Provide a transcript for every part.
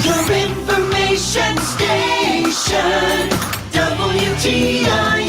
Your information station, WTIM.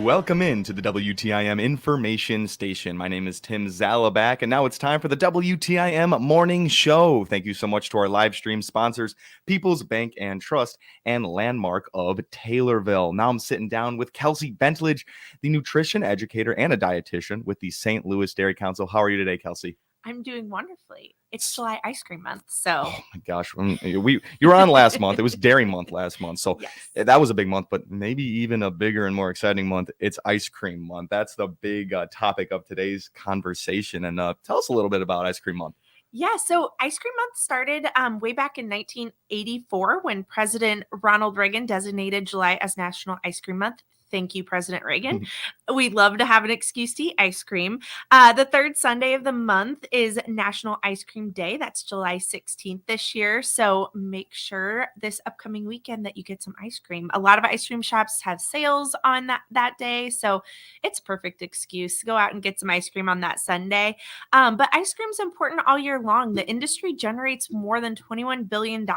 Welcome in to the WTIM Information Station. My name is Tim Zalabak, and now it's time for the WTIM Morning Show. Thank you so much to our live stream sponsors, People's Bank and Trust, and Landmark of Taylorville. Now I'm sitting down with Kelsey Bentledge, the nutrition educator and a dietitian with the St. Louis Dairy Council. How are you today, Kelsey? I'm doing wonderfully. It's July ice cream month, so. Oh my gosh, you were on last month. It was Dairy Month last month, so Yes. that was a big month. But maybe even a bigger and more exciting month. It's Ice Cream Month. That's the big topic of today's conversation. And tell us a little bit about Ice Cream Month. Yeah, so Ice Cream Month started way back in 1984 when President Ronald Reagan designated July as National Ice Cream Month. Thank you, President Reagan. We love to have an excuse to eat ice cream. The third Sunday of the month is National Ice Cream Day. That's July 16th this year. So make sure this upcoming weekend that you get some ice cream. A lot of ice cream shops have sales on that day. So it's a perfect excuse to go out and get some ice cream on that Sunday. But ice cream is important all year long. The industry generates more than $21 billion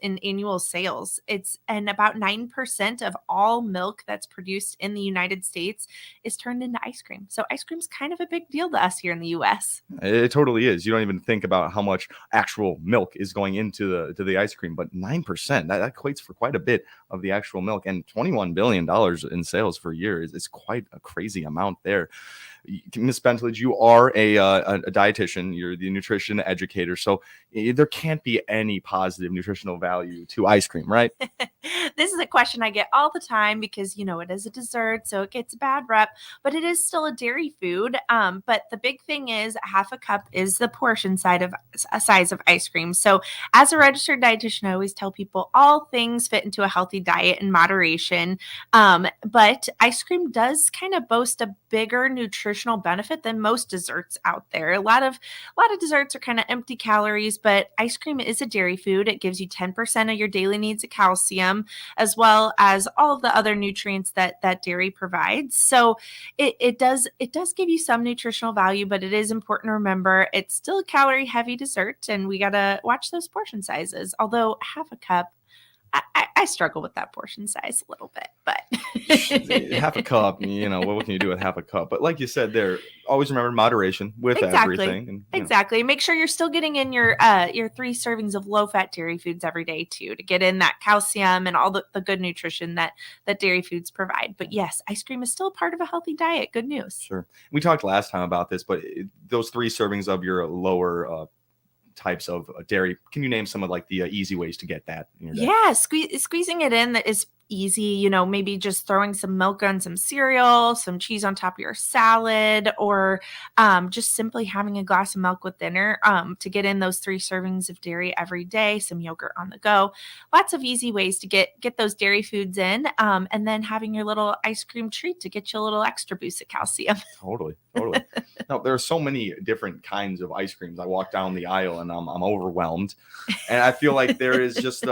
in annual sales. And about 9% of all milk that's produced in the United States is turned into ice cream. So ice cream's kind of a big deal to us here in the US. It totally is. You don't even think about how much actual milk is going into the ice cream, but 9%, that equates for quite a bit of the actual milk, and $21 billion in sales for a year is quite a crazy amount there. Ms. Bentledge, you are a dietitian. You're the nutrition educator. So there can't be any positive nutritional value to ice cream, right? This is a question I get all the time because, it is a dessert, so it gets a bad rep, but it is still a dairy food. But the big thing is half a cup is the portion size of ice cream. So as a registered dietitian, I always tell people all things fit into a healthy diet in moderation. But ice cream does kind of boast a bigger nutritional benefit than most desserts out there. A lot of desserts are kind of empty calories, but ice cream is a dairy food. It gives you 10% of your daily needs of calcium, as well as all of the other nutrients that dairy provides. So it does give you some nutritional value, but it is important to remember it's still a calorie heavy dessert, and we gotta watch those portion sizes. Although half a cup, I struggle with that portion size a little bit, but half a cup, what can you do with half a cup? But like you said there, always remember moderation with everything. And, exactly. Make sure you're still getting in your 3 servings of low-fat dairy foods every day too, to get in that calcium and all the good nutrition that dairy foods provide. But yes, ice cream is still a part of a healthy diet. Good news. Sure. We talked last time about this, but those 3 servings of your lower types of dairy, can you name some of like the easy ways to get that in your day? Yeah, squeezing it in is easy. Maybe just throwing some milk on some cereal, some cheese on top of your salad, or just simply having a glass of milk with dinner to get in those 3 servings of dairy every day, some yogurt on the go. Lots of easy ways to get those dairy foods in, and then having your little ice cream treat to get you a little extra boost of calcium. Totally. Now, there are so many different kinds of ice creams. I walk down the aisle and I'm overwhelmed. And I feel like there is just,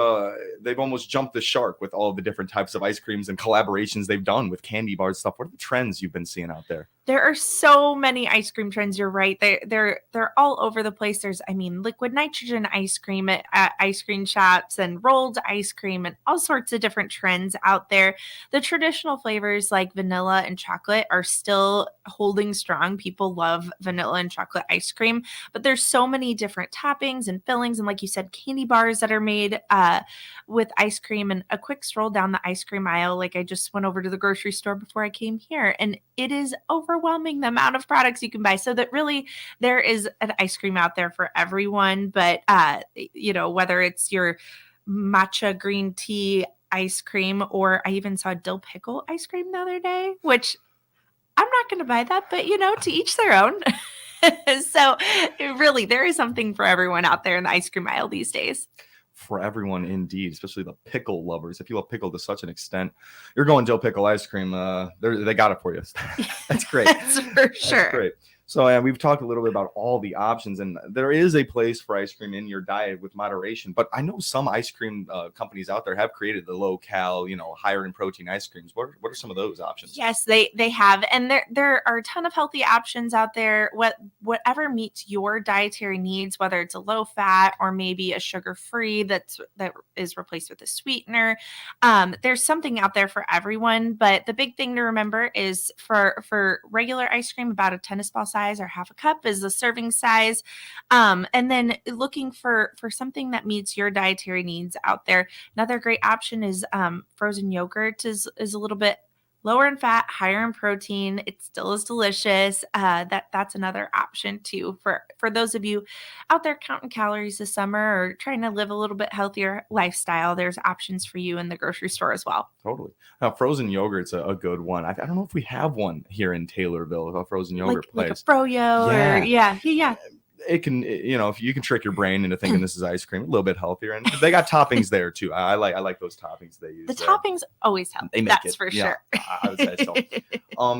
they've almost jumped the shark with all of the different types of ice creams and collaborations they've done with candy bars stuff. What are the trends you've been seeing out there? There are so many ice cream trends. You're right. They're all over the place. There's, liquid nitrogen ice cream at ice cream shops, and rolled ice cream, and all sorts of different trends out there. The traditional flavors like vanilla and chocolate are still holding strong. People love vanilla and chocolate ice cream, but there's so many different toppings and fillings. And like you said, candy bars that are made with ice cream. And a quick stroll down the ice cream aisle. Like, I just went over to the grocery store before I came here, and it is overwhelming the amount of products you can buy. So that really there is an ice cream out there for everyone. But, whether it's your matcha green tea ice cream, or I even saw dill pickle ice cream the other day, which I'm not going to buy that, but to each their own. So really, there is something for everyone out there in the ice cream aisle these days. For everyone, indeed, especially the pickle lovers. If you love pickle to such an extent, you're going dill pickle ice cream. They got it for you. That's great. That's for sure. That's great. So yeah, we've talked a little bit about all the options, and there is a place for ice cream in your diet with moderation. But I know some ice cream companies out there have created the low cal, higher in protein ice creams. What are some of those options? Yes, they have, and there are a ton of healthy options out there. Whatever meets your dietary needs, whether it's a low fat or maybe a sugar free that is replaced with a sweetener. There's something out there for everyone. But the big thing to remember is for regular ice cream, about a tennis ball size or half a cup is the serving size. And then looking for something that meets your dietary needs out there. Another great option is frozen yogurt is a little bit lower in fat, higher in protein. It still is delicious. That's another option too for those of you out there counting calories this summer or trying to live a little bit healthier lifestyle. There's options for you in the grocery store as well. Totally. Now, frozen yogurt's a good one. I don't know if we have one here in Taylorville, a frozen yogurt Like a place. froyo or yeah. It can, if you can trick your brain into thinking this is ice cream, a little bit healthier, and they got toppings there too. I like those toppings they use. The there. toppings always help. They make That's it, for yeah, sure. I would say so.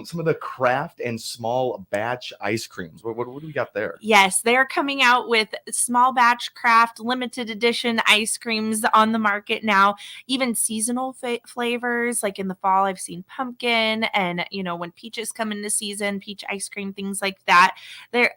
Some of the craft and small batch ice creams. What do we got there? Yes, they are coming out with small batch craft limited edition ice creams on the market now, even seasonal flavors. Like in the fall, I've seen pumpkin, and when peaches come into season, peach ice cream, things like that. There,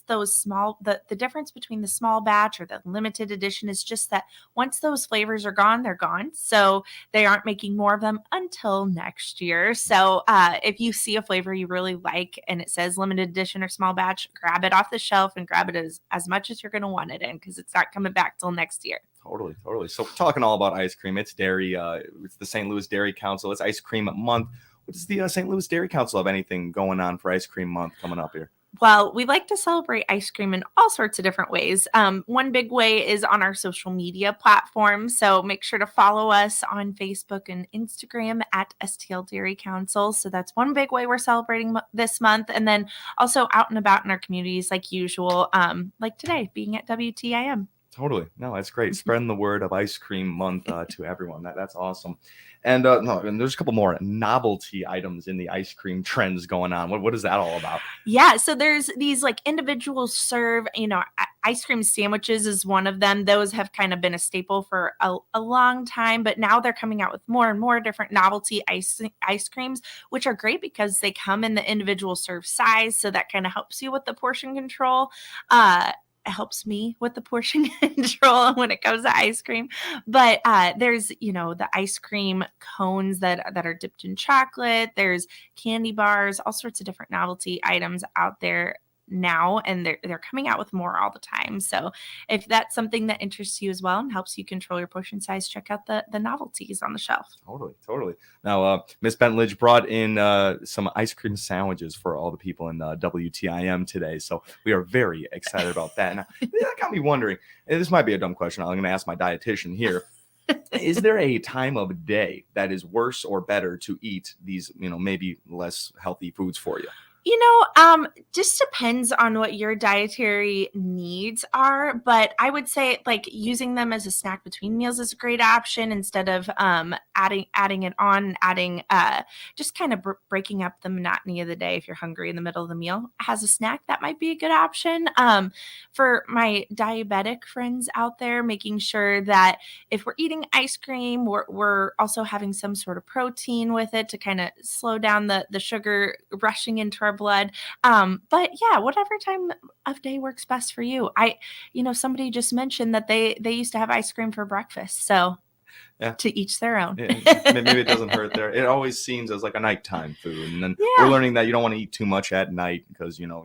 the difference between the small batch or the limited edition is just that once those flavors are gone, they're gone. So they aren't making more of them until next year. So if you see a flavor you really like and it says limited edition or small batch, grab it off the shelf and grab it as much as you're going to want it in, because it's not coming back till next year. Totally. So talking all about ice cream, it's dairy. It's the St. Louis Dairy Council. It's Ice Cream Month. What does the St. Louis Dairy Council have anything going on for Ice Cream Month coming up here? Well, we like to celebrate ice cream in all sorts of different ways. One big way is on our social media platforms. So make sure to follow us on Facebook and Instagram at STL Dairy Council. So that's one big way we're celebrating this month. And then also out and about in our communities like usual, like today being at WTIM. Totally. No, that's great. Spreading the word of Ice Cream Month to everyone. That's awesome. And and there's a couple more novelty items in the ice cream trends going on. What is that all about? Yeah, so there's these like individual serve, ice cream sandwiches is one of them. Those have kind of been a staple for a long time, but now they're coming out with more and more different novelty ice creams, which are great because they come in the individual serve size. So that kind of helps you with the portion control. It helps me with the portion control when it comes to ice cream. But there's, the ice cream cones that are dipped in chocolate. There's candy bars, all sorts of different novelty items out there now, and they're coming out with more all the time. So if that's something that interests you as well and helps you control your portion size, check out the novelties on the shelf. Totally. Now, Miss Bentledge brought in some ice cream sandwiches for all the people in WTIM today. So we are very excited about that. Now, that got me wondering, and this might be a dumb question. I'm going to ask my dietitian here. Is there a time of day that is worse or better to eat these, maybe less healthy foods for you? Just depends on what your dietary needs are, but I would say like using them as a snack between meals is a great option instead of adding it on, just kind of breaking up the monotony of the day. If you're hungry in the middle of the meal, as a snack, that might be a good option. For my diabetic friends out there, making sure that if we're eating ice cream, we're also having some sort of protein with it to kind of slow down the sugar rushing into our blood. But yeah, whatever time of day works best for you. Somebody just mentioned that they used to have ice cream for breakfast. So yeah, to each their own. Maybe it doesn't hurt there. It always seems as like a nighttime food. And then we're learning that you don't want to eat too much at night because, your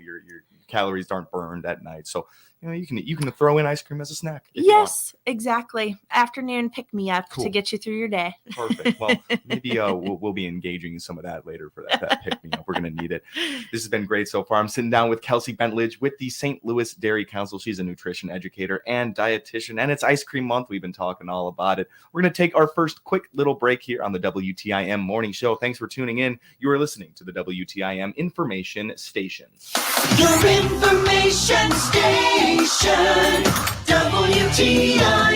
calories aren't burned at night. So, you can throw in ice cream as a snack. Yes, exactly. Afternoon pick me up to get you through your day. Perfect. Well, maybe we'll be engaging in some of that later for that pick me up. We're going to need it. This has been great so far. I'm sitting down with Kelsey Bentledge with the St. Louis Dairy Council. She's a nutrition educator and dietitian, and it's Ice Cream Month. We've been talking all about it. We're going to take our first quick little break here on the WTIM Morning Show. Thanks for tuning in. You are listening to the WTIM Information Station. Your information station, WTIM.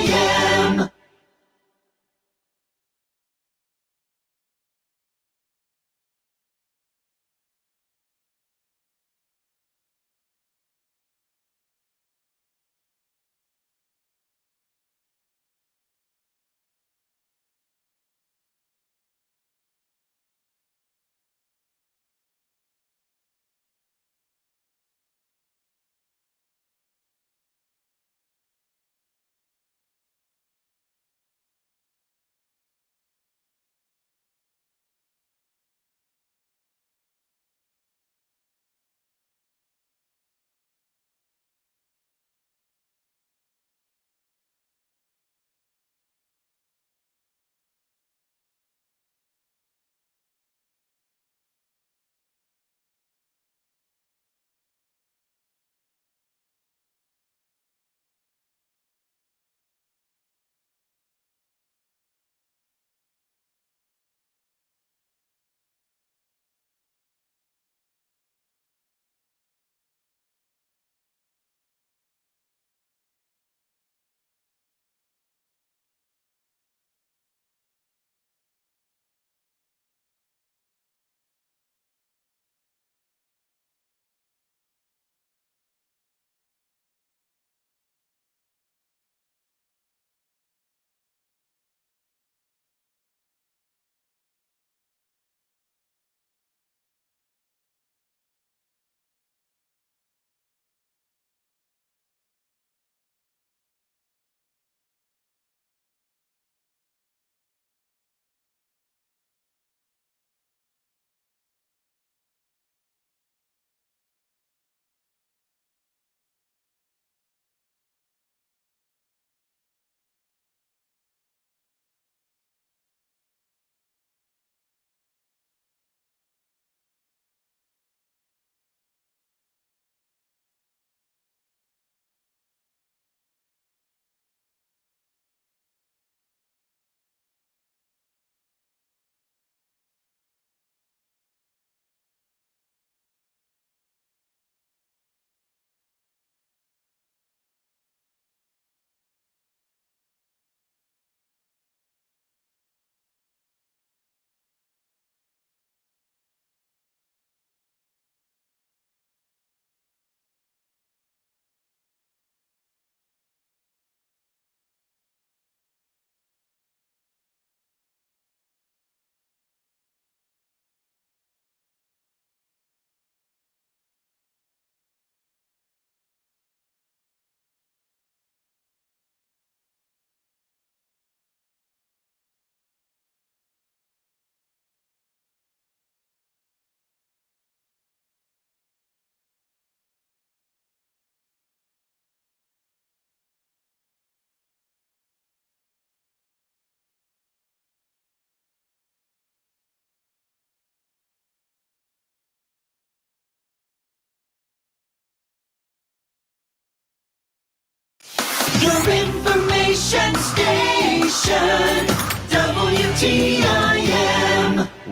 Your information station, WTIM.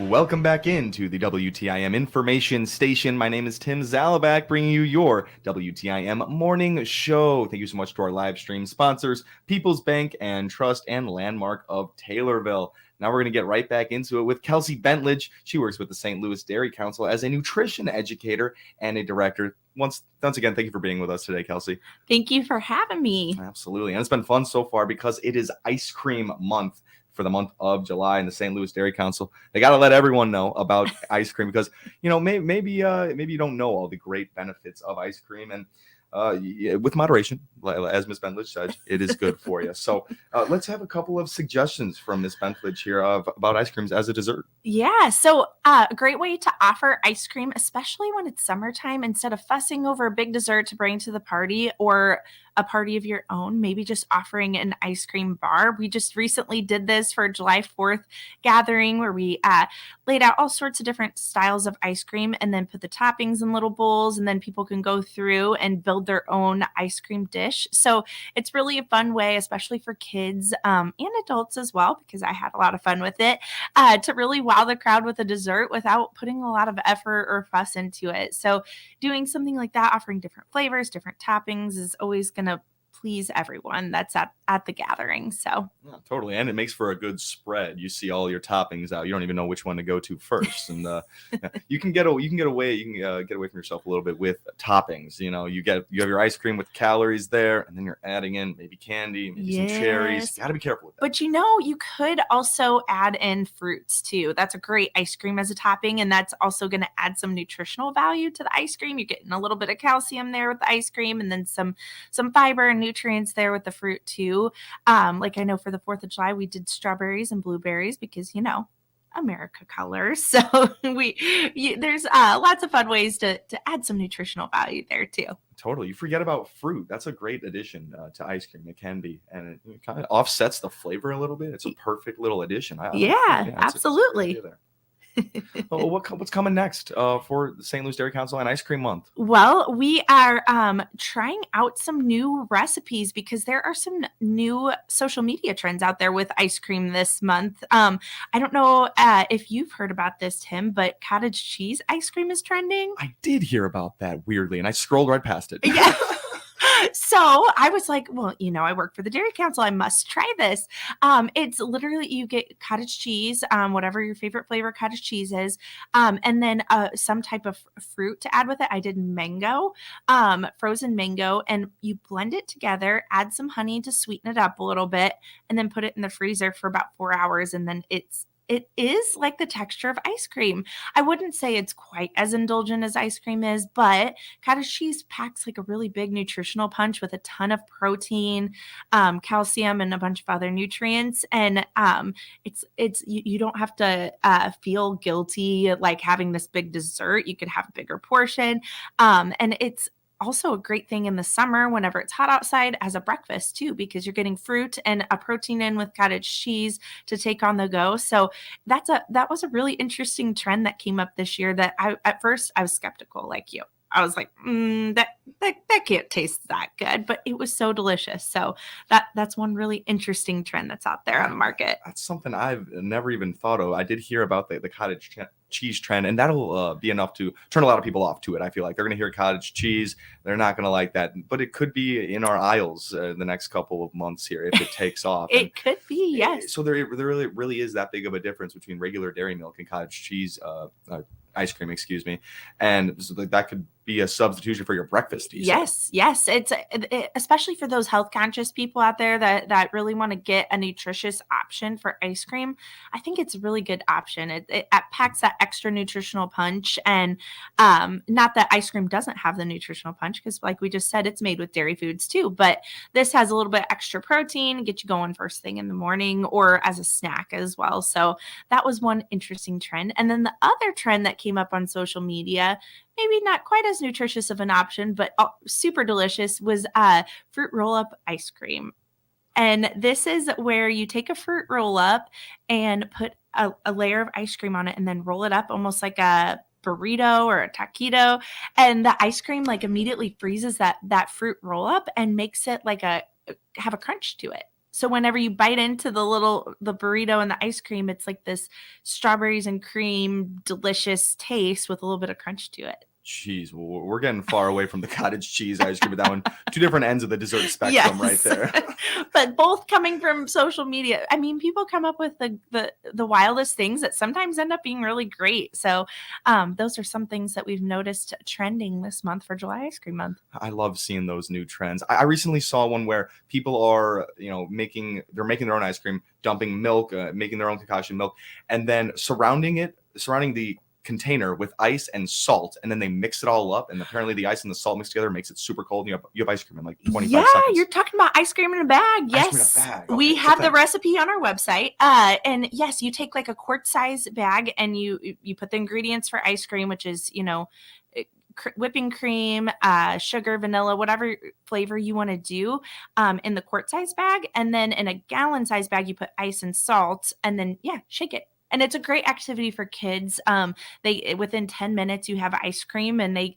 Welcome back into the WTIM information station. My name is Tim Zalabak, bringing you your WTIM morning show. Thank you so much to our live stream sponsors, People's Bank and Trust and Landmark of Taylorville. Now we're going to get right back into it with Kelsey Bentledge. She works with the St. Louis Dairy Council as a nutrition educator and a director. Once again, thank you for being with us today, Kelsey. Thank you for having me. Absolutely. And it's been fun so far because it is ice cream month for the month of July, and the St. Louis Dairy Council, they got to let everyone know about ice cream because, maybe you don't know all the great benefits of ice cream, and with moderation, as Ms. Bentledge said, it is good for you. So let's have a couple of suggestions from Ms. Bentledge here about ice creams as a dessert. Yeah, so a great way to offer ice cream, especially when it's summertime, instead of fussing over a big dessert to bring to the party or a party of your own, maybe just offering an ice cream bar. We just recently did this for July 4th gathering where we laid out all sorts of different styles of ice cream and then put the toppings in little bowls, and then people can go through and build their own ice cream dish. So it's really a fun way, especially for kids and adults as well, because I had a lot of fun with it, to really wow the crowd with a dessert without putting a lot of effort or fuss into it. So doing something like that, offering different flavors, different toppings, is always going to please everyone that's at the gathering. So yeah, totally. And it makes for a good spread. You see all your toppings out. You don't even know which one to go to first. And you can get away from yourself a little bit with toppings. You have your ice cream with calories there, and then you're adding in maybe candy, maybe some cherries. You got to be careful with that. But you could also add in fruits too. That's a great ice cream as a topping, and that's also going to add some nutritional value to the ice cream. You're getting a little bit of calcium there with the ice cream, and then some fiber and nutrients there with the fruit too. Like I know for the 4th of July, we did strawberries and blueberries because, America colors. So there's lots of fun ways to add some nutritional value there too. Totally. You forget about fruit. That's a great addition to ice cream. It can be. And it kind of offsets the flavor a little bit. It's a perfect little addition. Absolutely. What's coming next for the St. Louis Dairy Council and Ice Cream Month? Well, we are trying out some new recipes because there are some new social media trends out there with ice cream this month. I don't know if you've heard about this, Tim, but cottage cheese ice cream is trending. I did hear about that weirdly, and I scrolled right past it. Yeah. So I was like, well, I work for the Dairy Council. I must try this. It's literally, you get cottage cheese, whatever your favorite flavor cottage cheese is, and then some type of fruit to add with it. I did mango, frozen mango, and you blend it together, add some honey to sweeten it up a little bit, and then put it in the freezer for about 4 hours. And then it is like the texture of ice cream. I wouldn't say it's quite as indulgent as ice cream is, but cottage cheese packs like a really big nutritional punch with a ton of protein, calcium, and a bunch of other nutrients. And you don't have to feel guilty like having this big dessert. You could have a bigger portion. And it's also a great thing in the summer whenever it's hot outside as a breakfast too, because you're getting fruit and a protein in with cottage cheese to take on the go. So that was a really interesting trend that came up this year that at first I was skeptical like you. I was like, that can't taste that good, but it was so delicious. So that's one really interesting trend that's out there on the market. That's something I've never even thought of. I did hear about the cottage cheese trend, and that'll be enough to turn a lot of people off to it. I feel like they're going to hear cottage cheese. They're not going to like that, but it could be in our aisles the next couple of months here if it takes off. It could be, yes. So there really is that big of a difference between regular dairy milk and cottage cheese ice cream, excuse me. And so that could be a substitution for your breakfast. Yes. It's especially for those health conscious people out there that really want to get a nutritious option for ice cream. I think it's a really good option. It packs that extra nutritional punch, and not that ice cream doesn't have the nutritional punch, because like we just said, it's made with dairy foods too, but this has a little bit extra protein, get you going first thing in the morning or as a snack as well. So that was one interesting trend. And then the other trend that came up on social media, maybe not quite as nutritious of an option, but super delicious, was fruit roll-up ice cream. And this is where you take a fruit roll-up and put a layer of ice cream on it and then roll it up almost like a burrito or a taquito. And the ice cream like immediately freezes that fruit roll-up and makes it like a have a crunch to it. So whenever you bite into the burrito and the ice cream, it's like this strawberries and cream delicious taste with a little bit of crunch to it. Jeez, well, we're getting far away from the cottage cheese ice cream with that one. Two different ends of the dessert spectrum right there. But both coming from social media. I mean, people come up with the wildest things that sometimes end up being really great. So those are some things that we've noticed trending this month for July Ice Cream Month. I love seeing those new trends. I recently saw one where people are, making their own ice cream, dumping milk, making their own concoction milk, and then surrounding the container with ice and salt, and then they mix it all up, and apparently the ice and the salt mixed together makes it super cold, and you have ice cream in like 25 seconds. Yeah, you're talking about ice cream in a bag. Yes. Okay, we have the recipe on our website. And yes, you take like a quart size bag and you put the ingredients for ice cream, which is, whipping cream, sugar, vanilla, whatever flavor you want to do, in the quart size bag. And then in a gallon size bag, you put ice and salt, and then shake it. And it's a great activity for kids. They within 10 minutes you have ice cream, and they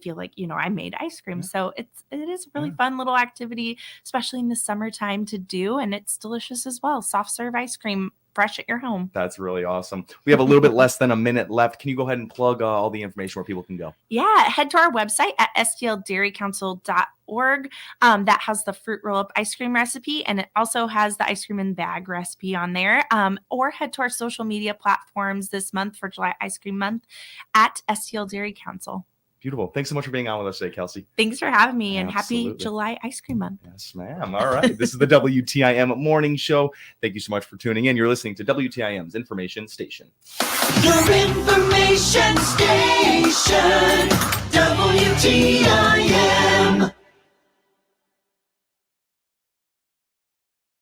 feel like, I made ice cream. Yeah. So it is a really fun little activity, especially in the summertime to do, and it's delicious as well. Soft serve ice cream, fresh at your home. That's really awesome. We have a little bit less than a minute left. Can you go ahead and plug all the information where people can go? Yeah, head to our website at stldairycouncil.org. That has the fruit roll-up ice cream recipe, and it also has the ice cream in bag recipe on there. Or head to our social media platforms this month for July Ice Cream Month at STL Dairy Council. Beautiful. Thanks so much for being on with us today, Kelsey. Thanks for having me, and happy July Ice Cream Month. Yes, ma'am. All right. This is the WTIM Morning Show. Thank you so much for tuning in. You're listening to WTIM's Information Station. Your information station, WTIM.